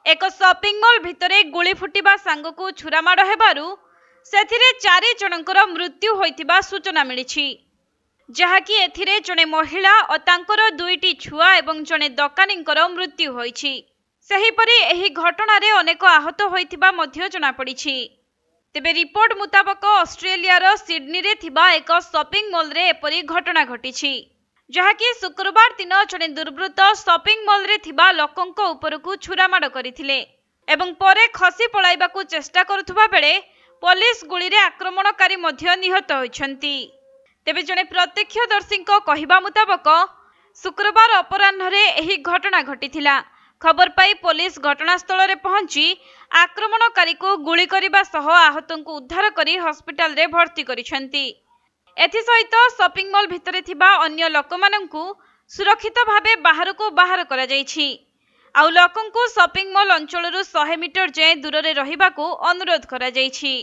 एक shopping mall भितरे गुली फुटिबा सांगकु छुरामाड़ हेबारु सेथिरे 4 जनकर मृत्यु होइतिबा सूचना मिलिछि। जहाँकि एथिरे जने महिला और तांकर 2टी छुआ एवं जने दकानींकर मृत्यु होइछि। सेहिपरि एही घटनारे अनेक आहत होइतिबा मध्य जଣା पड़िछि। तेबे रिपोर्ट मुताबक ऑस्ट्रेलिया सिडनी रे थिबा एक शॉपिंग मॉल रे एपरि घटना घटिछि। जहाँकि शुक्रवार दिन जने दुर्बृत्त शॉपिंग मॉल रे थिबा लोकंक उपरकु छुरामाड़ करथिले एवं परे खसी पळाइबाकू चेष्टा करुथुबा बेले पुलिस गुली रे आक्रमणकारी मध्य निहत होइछन्ति। तेबे जने प्रत्यक्षदर्शीक कहिबा मुताबक शुक्रवार अपराह्न एही घटना घटिथिला। खबर पाई पुलिस घटनास्थल रे पहुंची आक्रमणकारी को गुली करिबा सह आहतंकु उद्धार करी हॉस्पिटल रे भर्ती करिसंती। एथि सहित शॉपिंग मॉल भितरे थिबा अन्य लोकमानंकु सुरक्षित भावे बाहरकु बाहर करा जाइछि। आउ लोकंकु शॉपिंग मॉल अंचलरु 100 मीटर जे दूर रे रहिबाकू अनुरोध करा जाइछि।